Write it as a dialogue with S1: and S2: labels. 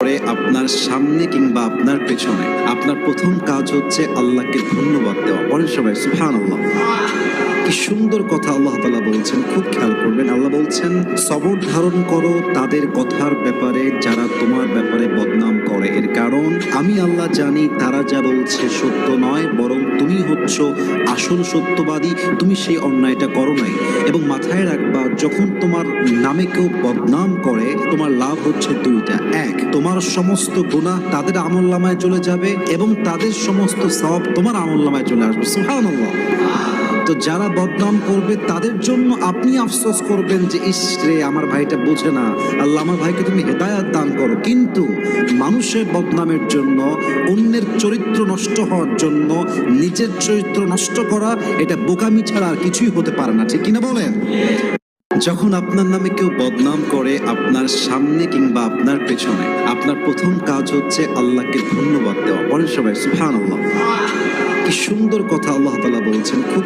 S1: আপনার সামনে কিংবা আপনার পেছনে আপনার প্রথম কাজ হচ্ছে আল্লাহকে ধন্যবাদ দেওয়া। বলেন সবাই সুবহানাল্লাহ। কি সুন্দর কথা আল্লাহ তাআলা বলছেন, খুব খেয়াল করবেন। আল্লাহ বলছেন, সবর ধারণ করো তাদের কথার ব্যাপারে যারা তোমার ব্যাপারে বদনাম করে। এর কারণ আমি আল্লাহ জানি তারা যা বলছে সত্য নয়, বরং তুমি হচ্ছ আসল সত্যবাদী। তুমি সেই অন্যায়টা করো নাই। এবং মাথায় রাখবা, যখন তোমার নামে কেউ বদনাম করে তোমার লাভ হচ্ছে দুইটা। এক, তোমার সমস্ত গুনাহ তাদের আমলনামায় চলে যাবে এবং তাদের সমস্ত সওয়াব তোমার আমলনামায় চলে আসবে। সুবহানাল্লাহ। তো যারা বদনাম করবে তাদের জন্য আপনি আফসোস করবেন যে ইস রে, আমার ভাইটা বোঝে না, আল্লাহ আমার ভাইকে তুমি হেদায়াত দান করো। কিন্তু মানুষের বদনামের জন্য, অন্যের চরিত্র নষ্ট হওয়ার জন্য নিজের চরিত্র নষ্ট করা, এটা বোকামি ছাড়া আর কিছুই হতে পারে না। ঠিক কিনা বলেন? যখন আপনার নামে কেউ বদনাম করে আপনার সামনে কিংবা আপনার পেছনে, আপনার প্রথম কাজ হচ্ছে আল্লাহকে ধন্যবাদ দেওয়া। বলেন সবাই সুবহানাল্লাহ। কি সুন্দর কথা আল্লাহ তাআলা বলছেন, খুব